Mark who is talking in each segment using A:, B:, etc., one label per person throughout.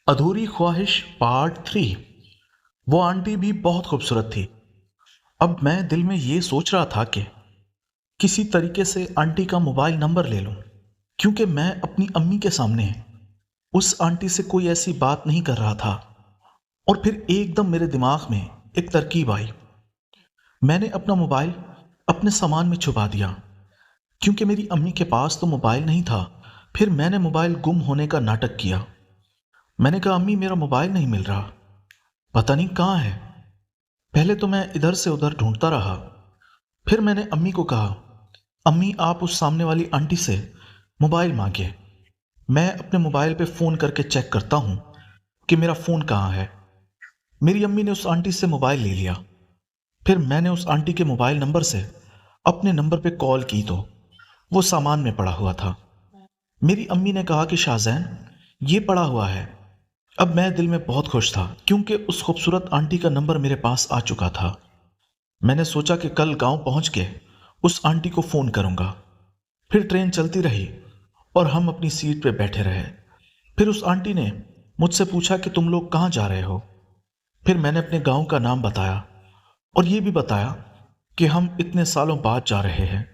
A: अधूरी ख्वाहिश पार्ट 3। वो आंटी भी बहुत खूबसूरत थी। अब मैं दिल में ये सोच रहा था कि किसी तरीके से आंटी का मोबाइल नंबर ले लूं, क्योंकि मैं अपनी अम्मी के सामने उस आंटी से कोई ऐसी बात नहीं कर रहा था। और फिर एकदम मेरे दिमाग में एक तरकीब आई। मैंने अपना मोबाइल अपने सामान में छुपा दिया, क्योंकि मेरी अम्मी के पास तो मोबाइल नहीं था। फिर मैंने मोबाइल गुम होने का नाटक किया। मैंने कहा, अम्मी मेरा मोबाइल नहीं मिल रहा, पता नहीं कहाँ है। पहले तो मैं इधर से उधर ढूंढता रहा। फिर मैंने अम्मी को कहा, अम्मी आप उस सामने वाली आंटी से मोबाइल मांगे, मैं अपने मोबाइल पे फ़ोन करके चेक करता हूँ कि मेरा फ़ोन कहाँ है। मेरी अम्मी ने उस आंटी से मोबाइल ले लिया। फिर मैंने उस आंटी के मोबाइल नंबर से अपने नंबर पे कॉल की तो वो सामान में पड़ा हुआ था। मेरी अम्मी ने कहा कि शाहजैन ये पड़ा हुआ है। अब मैं दिल में बहुत खुश था, क्योंकि उस खूबसूरत आंटी का नंबर मेरे पास आ चुका था। मैंने सोचा कि कल गांव पहुंच के उस आंटी को फ़ोन करूंगा। फिर ट्रेन चलती रही और हम अपनी सीट पे बैठे रहे। फिर उस आंटी ने मुझसे पूछा कि तुम लोग कहाँ जा रहे हो। फिर मैंने अपने गांव का नाम बताया और ये भी बताया कि हम इतने सालों बाद जा रहे हैं,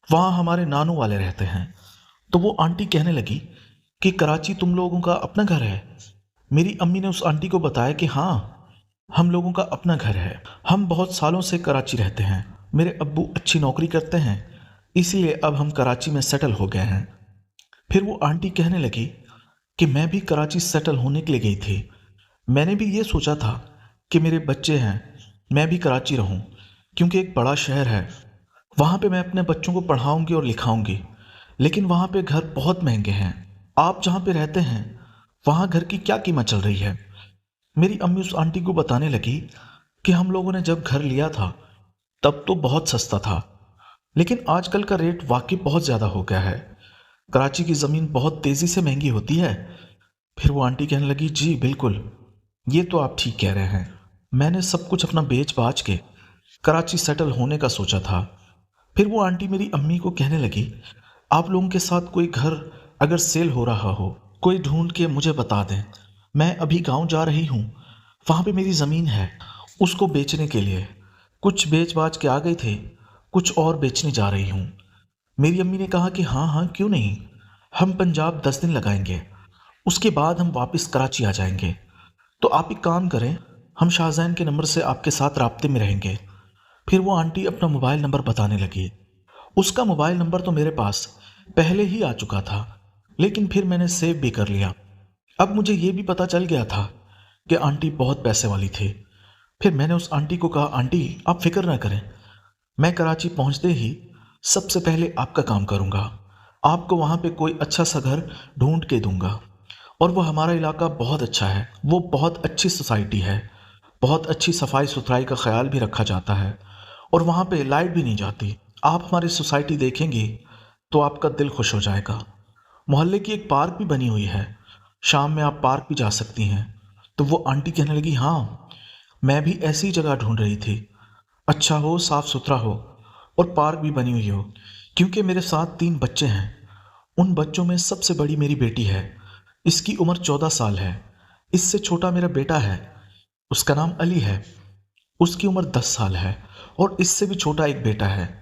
A: वहाँ हमारे नानू वाले रहते हैं। तो वो आंटी कहने लगी कि कराची तुम लोगों का अपना घर है। मेरी अम्मी ने उस आंटी को बताया कि हाँ, हम लोगों का अपना घर है, हम बहुत सालों से कराची रहते हैं। मेरे अब्बू अच्छी नौकरी करते हैं, इसीलिए अब हम कराची में सेटल हो गए हैं। फिर वो आंटी कहने लगी कि मैं भी कराची सेटल होने के लिए गई थी। मैंने भी ये सोचा था कि मेरे बच्चे हैं, मैं भी कराची रहूं, क्योंकि एक बड़ा शहर है, वहाँ पे मैं अपने बच्चों को पढ़ाऊंगी और लिखाऊंगी। लेकिन वहाँ पे घर बहुत महंगे हैं। आप जहाँ पे रहते हैं वहाँ घर की क्या कीमत चल रही है। मेरी अम्मी उस आंटी को बताने लगी कि हम लोगों ने जब घर लिया था तब तो बहुत सस्ता था, लेकिन आजकल का रेट वाकई बहुत ज़्यादा हो गया है। कराची की ज़मीन बहुत तेज़ी से महंगी होती है। फिर वो आंटी कहने लगी, जी बिल्कुल, ये तो आप ठीक कह रहे हैं। मैंने सब कुछ अपना बेच बाच के कराची सेटल होने का सोचा था। फिर वो आंटी मेरी अम्मी को कहने लगी, आप लोगों के साथ कोई घर अगर सेल हो रहा हो, कोई ढूंढ के मुझे बता दें। मैं अभी गांव जा रही हूँ, वहाँ पे मेरी ज़मीन है, उसको बेचने के लिए। कुछ बेच बाच के आ गई थे, कुछ और बेचने जा रही हूँ। मेरी अम्मी ने कहा कि हाँ हाँ क्यों नहीं, हम पंजाब 10 दिन लगाएंगे, उसके बाद हम वापस कराची आ जाएंगे। तो आप एक काम करें, हम शाहजैन के नंबर से आपके साथ राब्ते में रहेंगे। फिर वो आंटी अपना मोबाइल नंबर बताने लगी। उसका मोबाइल नंबर तो मेरे पास पहले ही आ चुका था, लेकिन फिर मैंने सेव भी कर लिया। अब मुझे ये भी पता चल गया था कि आंटी बहुत पैसे वाली थी। फिर मैंने उस आंटी को कहा, आंटी आप फिक्र ना करें, मैं कराची पहुंचते ही सबसे पहले आपका काम करूंगा। आपको वहां पे कोई अच्छा सा घर ढूंढ के दूंगा। और वो हमारा इलाका बहुत अच्छा है, वो बहुत अच्छी सोसाइटी है, बहुत अच्छी सफाई सुथराई का ख्याल भी रखा जाता है, और वहाँ पे लाइट भी नहीं जाती। आप हमारी सोसाइटी देखेंगे तो आपका दिल खुश हो जाएगा। मोहल्ले की एक पार्क भी बनी हुई है, शाम में आप पार्क भी जा सकती हैं। तो वो आंटी कहने लगी, हाँ मैं भी ऐसी जगह ढूंढ रही थी, अच्छा हो, साफ सुथरा हो और पार्क भी बनी हुई हो, क्योंकि मेरे साथ 3 बच्चे हैं। उन बच्चों में सबसे बड़ी मेरी बेटी है, इसकी उम्र 14 साल है। इससे छोटा मेरा बेटा है, उसका नाम अली है, उसकी उम्र 10 साल है। और इससे भी छोटा एक बेटा है,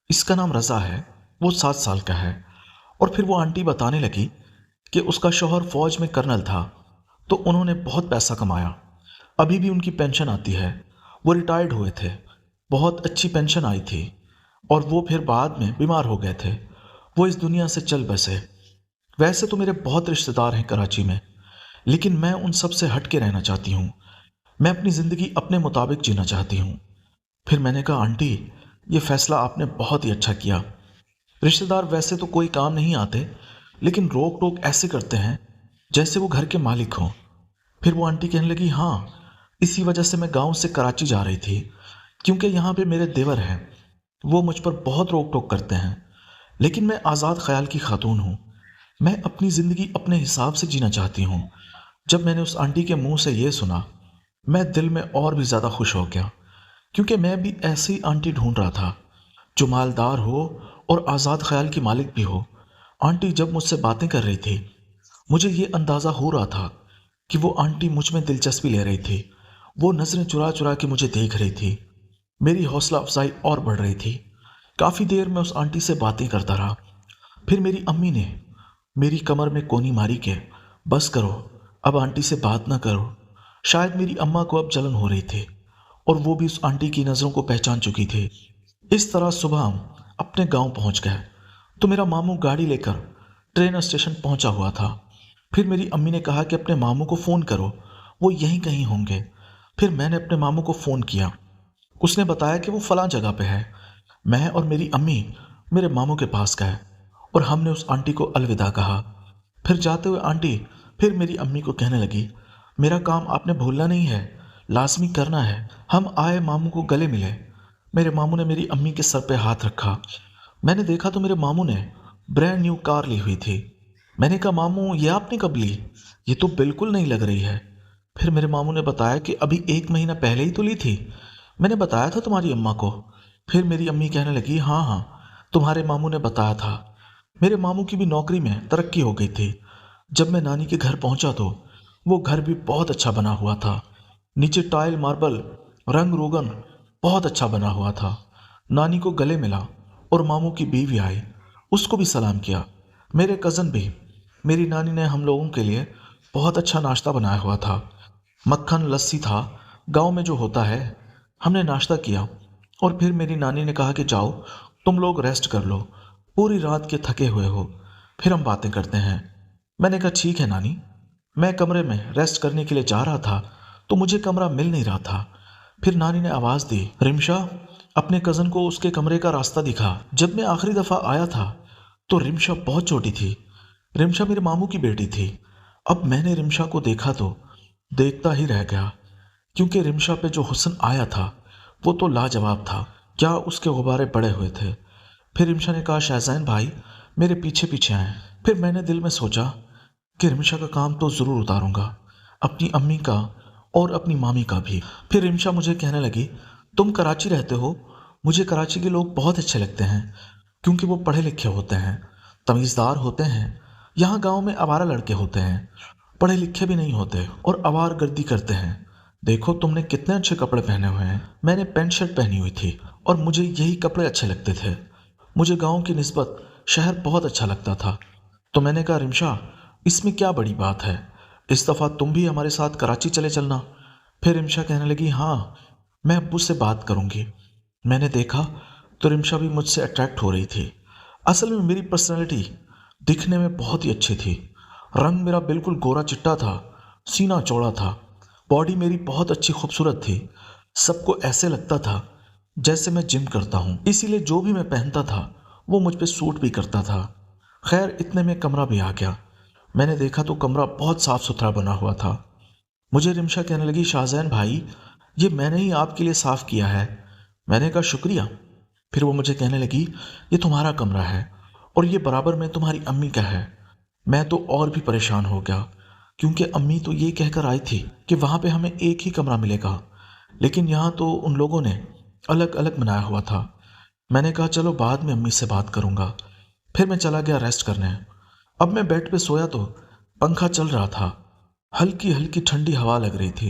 A: इसका नाम रज़ा है, वो 7 साल का है। और फिर वो आंटी बताने लगी कि उसका शौहर फौज में कर्नल था, तो उन्होंने बहुत पैसा कमाया, अभी भी उनकी पेंशन आती है। वो रिटायर्ड हुए थे, बहुत अच्छी पेंशन आई थी, और वो फिर बाद में बीमार हो गए थे, वो इस दुनिया से चल बसे। वैसे तो मेरे बहुत रिश्तेदार हैं कराची में, लेकिन मैं उन सब से हट के रहना चाहती हूँ। मैं अपनी ज़िंदगी अपने मुताबिक जीना चाहती हूँ। फिर मैंने कहा, आंटी ये फैसला आपने बहुत ही अच्छा किया। रिश्तेदार वैसे तो कोई काम नहीं आते, लेकिन रोक टोक ऐसे करते हैं जैसे वो घर के मालिक हों। फिर वो आंटी कहने लगी, हाँ इसी वजह से मैं गांव से कराची जा रही थी, क्योंकि यहाँ पे मेरे देवर हैं, वो मुझ पर बहुत रोक टोक करते हैं। लेकिन मैं आज़ाद ख्याल की खातून हूँ, मैं अपनी ज़िंदगी अपने हिसाब से जीना चाहती हूँ। जब मैंने उस आंटी के मुंह से ये सुना, मैं दिल में और भी ज़्यादा खुश हो गया, क्योंकि मैं भी ऐसी आंटी ढूंढ रहा था जो मालदार हो और आज़ाद ख्याल की मालिक भी हो। आंटी जब मुझसे बातें कर रही थी, मुझे ये अंदाज़ा हो रहा था कि वो आंटी मुझ में दिलचस्पी ले रही थी। वो नजरें चुरा चुरा के मुझे देख रही थी। मेरी हौसला अफजाई और बढ़ रही थी। काफी देर मैं उस आंटी से बातें करता रहा। फिर मेरी अम्मी ने मेरी कमर में कोनी मारी के, बस करो, अब आंटी से बात ना करो। शायद मेरी अम्मा को अब जलन हो रही थी और वो भी उस आंटी की नज़रों को पहचान चुकी थी। इस तरह सुबह हम अपने गांव पहुंच गए तो मेरा मामू गाड़ी लेकर ट्रेन स्टेशन पहुंचा हुआ था। फिर मेरी अम्मी ने कहा कि अपने मामू को फ़ोन करो, वो यहीं कहीं होंगे। फिर मैंने अपने मामू को फ़ोन किया। उसने बताया कि वो फलां जगह पे है। मैं और मेरी अम्मी मेरे मामू के पास गए और हमने उस आंटी को अलविदा कहा। फिर जाते हुए आंटी फिर मेरी अम्मी को कहने लगी, मेरा काम आपने भूलना नहीं है, लाजमी करना है। हम आए मामू को गले मिले। मेरे मामू ने मेरी अम्मी के सर पे हाथ रखा। मैंने देखा तो मेरे मामू ने ब्रांड न्यू कार ली हुई थी। मैंने कहा, मामू ये आपने कब ली? ये तो बिल्कुल नहीं लग रही है। फिर मेरे मामू ने बताया कि अभी 1 महीना पहले ही तो ली थी। मैंने बताया था तुम्हारी अम्मा को। फिर मेरी अम्मी कहने लगी, हाँ हाँ, तुम्हारे मामू ने बताया था। मेरे मामू की भी नौकरी में तरक्की हो गई थी। जब मैं नानी के घर पहुंचा तो वो घर भी बहुत अच्छा बना हुआ था। नीचे टाइल मार्बल रंग रोगन बहुत अच्छा बना हुआ था। नानी को गले मिला और मामू की बीवी आई, उसको भी सलाम किया। मेरे कज़न भी। मेरी नानी ने हम लोगों के लिए बहुत अच्छा नाश्ता बनाया हुआ था। मक्खन लस्सी था, गांव में जो होता है। हमने नाश्ता किया और फिर मेरी नानी ने कहा कि जाओ तुम लोग रेस्ट कर लो, पूरी रात के थके हुए हो, फिर हम बातें करते हैं। मैंने कहा, ठीक है नानी। मैं कमरे में रेस्ट करने के लिए जा रहा था तो मुझे कमरा मिल नहीं रहा था। फिर नानी ने आवाज़ दी, रिमशा, अपने कज़न को उसके कमरे का रास्ता दिखा। जब मैं आखिरी दफ़ा आया था तो रिमशा बहुत छोटी थी। रिमशा मेरे मामू की बेटी थी। अब मैंने रिमशा को देखा तो देखता ही रह गया, क्योंकि रिमशा पे जो हुस्न आया था वो तो लाजवाब था। क्या उसके गुब्बारे बड़े हुए थे। फिर रिमशा ने कहा, शहज़ैन भाई मेरे पीछे पीछे आए। फिर मैंने दिल में सोचा कि रिमशा का काम तो ज़रूर उतारूंगा, अपनी अम्मी का और अपनी मामी का भी। फिर रिमशा मुझे कहने लगी, तुम कराची रहते हो, मुझे कराची के लोग बहुत अच्छे लगते हैं क्योंकि वो पढ़े लिखे होते हैं, तमीज़दार होते हैं। यहाँ गांव में आवारा लड़के होते हैं, पढ़े लिखे भी नहीं होते और आवार गर्दी करते हैं। देखो तुमने कितने अच्छे कपड़े पहने हुए हैं। मैंने पैंट शर्ट पहनी हुई थी और मुझे यही कपड़े अच्छे लगते थे। मुझे गांव की निस्बत शहर बहुत अच्छा लगता था। तो मैंने कहा, रिमशा इसमें क्या बड़ी बात है, इस दफ़ा तुम भी हमारे साथ कराची चले चलना। फिर रिमशा कहने लगी, हाँ मैं अब्बू से बात करूँगी। मैंने देखा तो रिमशा भी मुझसे अट्रैक्ट हो रही थी। असल में मेरी पर्सनैलिटी दिखने में बहुत ही अच्छी थी। रंग मेरा बिल्कुल गोरा चिट्टा था, सीना चौड़ा था, बॉडी मेरी बहुत अच्छी खूबसूरत थी। सबको ऐसे लगता था जैसे मैं जिम करता हूँ, इसीलिए जो भी मैं पहनता था वो मुझ पे सूट भी करता था। खैर इतने में कमरा भी आ गया। मैंने देखा तो कमरा बहुत साफ सुथरा बना हुआ था। मुझे रिमशा कहने लगी, शाहजैन भाई ये मैंने ही आपके लिए साफ़ किया है। मैंने कहा, शुक्रिया। फिर वो मुझे कहने लगी, ये तुम्हारा कमरा है और ये बराबर में तुम्हारी अम्मी का है। मैं तो और भी परेशान हो गया क्योंकि अम्मी तो ये कहकर आई थी कि वहाँ पे हमें एक ही कमरा मिलेगा, लेकिन यहाँ तो उन लोगों ने अलग अलग बनाया हुआ था। मैंने कहा, चलो बाद में अम्मी से बात करूँगा। फिर मैं चला गया रेस्ट करने। अब मैं बेड पे सोया तो पंखा चल रहा था। हल्की हल्की ठंडी हवा लग रही थी।